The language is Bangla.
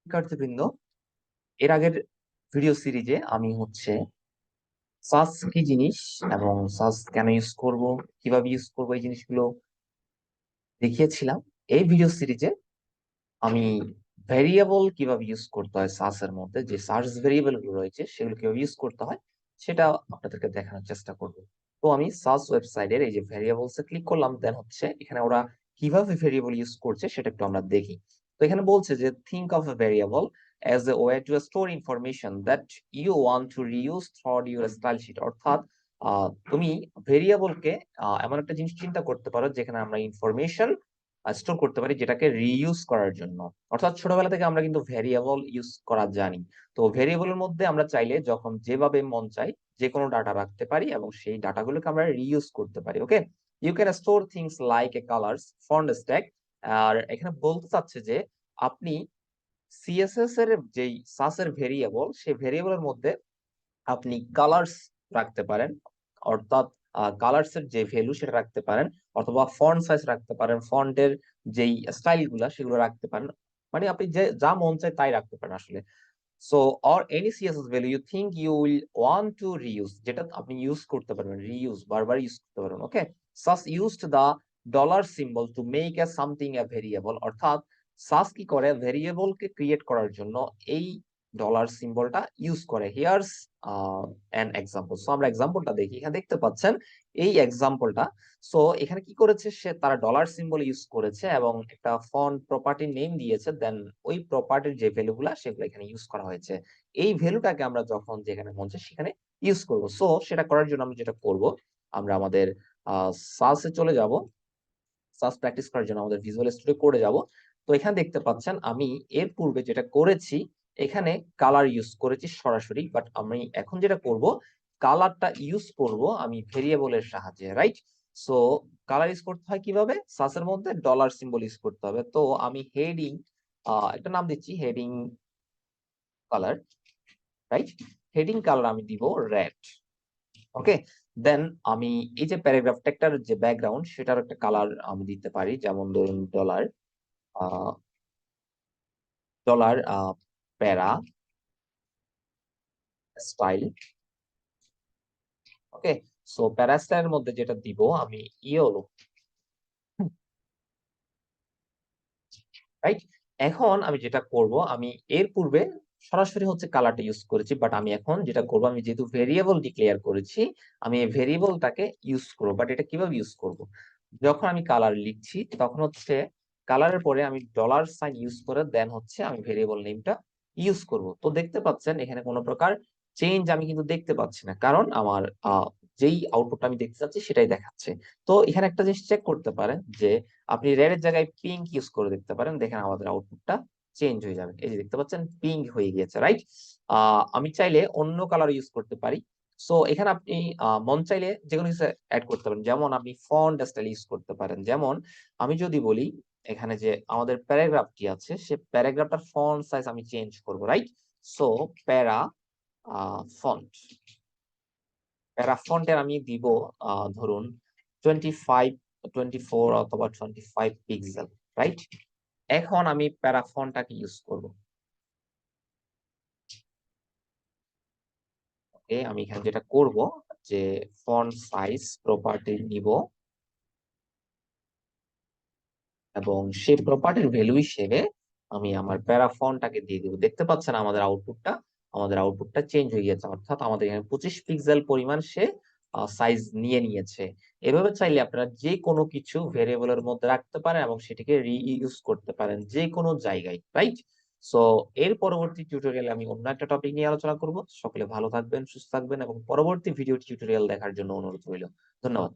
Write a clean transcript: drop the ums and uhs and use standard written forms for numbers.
শিক্ষার্থীবৃন্দ, এর আগের ভিডিও সিরিজে আমি সাস কি জিনিস এবং সাস কেন ইউজ করব, কিভাবে ইউজ করব এই জিনিসগুলো দেখিয়েছিলাম। এই ভিডিও সিরিজে আমি ভেরিয়েবল কিভাবে ইউজ করতে হয়, সাস এর মধ্যে যে সার্চ ভেরিয়েবল গুলো রয়েছে সেগুলো কিভাবে ইউজ করতে হয় সেটা আপনাদেরকে দেখানোর চেষ্টা করব। তো আমি সাস ওয়েবসাইটের এই যে ভেরিয়েবলস এ ক্লিক করলাম, দেন এখানে ওরা কিভাবে ভেরিয়েবল ইউজ করছে সেটা একটু আমরা দেখি। তো এখানে বলছে যে think of A variable as a way to store information that you want to reuse throughout your style sheet। অর্থাৎ তুমি ভেরিয়েবলকে এমন একটা জিনিস চিন্তা করতে পারো যেখানে আমরা ইনফরমেশন স্টোর করতে পারি যেটাকে রিইউজ করার জন্য। অর্থাৎ ছোটবেলা থেকে আমরা কিন্তু ভেরিয়েবল ইউজ করা জানি। তো ভেরিয়েবলের মধ্যে আমরা চাইলে যখন যেভাবে মন চাই যে কোনো ডাটা রাখতে পারি এবং সেই ডাটাগুলোকে আমরা রিইউজ করতে পারি। Okay, you can store things like a colours font stack. আর এখানে বলতে চাচ্ছে যে আপনি সিএসএস এর যেই সাস এর ভেরিয়েবল, সেই ভেরিয়েবলের মধ্যে আপনি কালার্স রাখতে পারেন, অর্থাৎ কালার্স এর যে ভ্যালু সেটা রাখতে পারেন, অথবা ফন্ট সাইজ রাখতে পারেন, ফন্টের যেই স্টাইল গুলা সেগুলো রাখতে পারেন। মানে আপনি যে যা মন চায় তাই রাখতে পারেন আসলে। So or any CSS value you think you will want to reuse, যেটা আপনি ইউজ করতে পারবেন, রিইউজ বারবার ইউজ করতে পারবেন। Okay, Sass used the dollar symbol to make a something a variable. অর্থাৎ সাস কি করে, ভেরিয়েবল কে ক্রিয়েট করার জন্য এই ডলার সিম্বলটা ইউজ করে। Here's an example. সো আমরা এক্সাম্পলটা দেখি। এখানে দেখতে পাচ্ছেন এই এক্সাম্পলটা। সো এখানে কি করেছে, সে তারা ডলার সিম্বল ইউজ করেছে এবং একটা ফন্ট প্রপার্টি নেম দিয়েছে, দেন ওই প্রপার্টির যে ভ্যালুগুলা সেগুলো এখানে ইউজ করা হয়েছে। এই ভ্যালুটাকে আমরা যখন যেখানে মন চায় সেখানে ইউজ করব। সো সেটা করার জন্য আমরা যেটা করব, আমরা আমাদের সাসে চলে যাব। সাস প্র্যাকটিস করার জন্য আমাদের ভিজুয়াল স্টুডিও কোডে যাব। তো এখানে দেখতে পাচ্ছেন আমি এর পূর্বে যেটা করেছি, এখানে কালার ইউজ করেছি সরাসরি, বাট আমি এখন যেটা করব, কালারটা ইউজ করব আমি ভেরিয়েবলের সাহায্যে, রাইট? সো কালার ইউজ করতে হয় কিভাবে, সাসের মধ্যে ডলার সিম্বল ইউজ করতে হবে। তো আমি হেডিং একটা নাম দিচ্ছি, heading colour, right? Heading colour আমি দিব রেড। ওকে, দেন আমি এই যে প্যারাগ্রাফ টেক্সটার যে ব্যাকগ্রাউন্ড সেটার একটা কালার আমি দিতে পারি, যেমন ধরুন ডলার ডলার প্যারা স্টাইল। ওকে, সো প্যারা স্টাইলের মধ্যে যেটা দিব আমি ইয়েলো, রাইট? এখন আমি যেটা করব, আমি এর পূর্বে সরাসরি কালারটা ইউজ করেছি, বাট আমি এখন যেটা করব, আমি যেহেতু ভেরিয়েবল ডিক্লেয়ার করেছি, আমি এই ভেরিয়েবলটাকে ইউজ করব। বাট এটা কিভাবে ইউজ করব, যখন আমি কালার লিখছি তখন কালারের পরে আমি ডলার সাইন ইউজ করে দেন আমি ভেরিয়েবল নেমটা ইউজ করব। তো দেখতে পাচ্ছেন এখানে কোনো প্রকার চেঞ্জ আমি কিন্তু দেখতে পাচ্ছি না, কারণ আমার যেই আউটপুটটা আমি দেখতে চাচ্ছি সেটাই দেখাচ্ছে। তো এখানে একটা জিনিস চেক করতে পারেন যে আপনি রেড এর জায়গায় পিঙ্ক ইউজ করে দেখতে পারেন, দেখেন আমাদের আউটপুটটা চেঞ্জ হয়ে যাবে। এই যে দেখতে পাচ্ছেন পিঙ্ক হয়ে গিয়েছে, রাইট? আমি চাইলে অন্য কালার ইউজ করতে পারি। সো এখানে আপনি মন চাইলে যে কোনো কিছু অ্যাড করতে পারেন, যেমন আপনি ফন্ট স্টাইল ইউজ করতে পারেন। যেমন আমি যদি বলি, এখানে যে আমাদের প্যারাগ্রাফটি আছে সে প্যারাগ্রাফটার ফন্ট সাইজ আমি চেঞ্জ করব, রাইট? সো প্যারা ফন্ট, প্যারা ফন্টের আমি দিব ধরুন 25, 24 অথবা 25 পিক্সেল, রাইট? এখন আমি প্যারা ফন্টটাকে ইউজ করব। ওকে, আমি এখানে যেটা করব যে ফন্ট সাইজ প্রপার্টি নিব এবং সেই প্রপার্টির ভ্যালু হিসেবে আমি আমার প্যারা ফন্টটাকে দিয়ে দিব। দেখতে পাচ্ছেন আমাদের আউটপুটটা চেঞ্জ হয়ে গেছে, অর্থাৎ আমাদের এখানে 25 পিক্সেল পরিমাণ সে সাইজ নিয়ে নিয়েছে। এভাবে চাইলে আপনারা যে কোনো কিছু ভেরিয়েবলের মধ্যে রাখতে পারেন এবং সেটিকে রিইউজ করতে পারেন যে কোনো জায়গায়, রাইট? সো এর পরবর্তী টিউটোরিয়ালে আমি অন্য একটা টপিক নিয়ে আলোচনা করব। সকলে ভালো থাকবেন, সুস্থ থাকবেন এবং পরবর্তী ভিডিও টিউটোরিয়াল দেখার জন্য অনুরোধ রইল। ধন্যবাদ।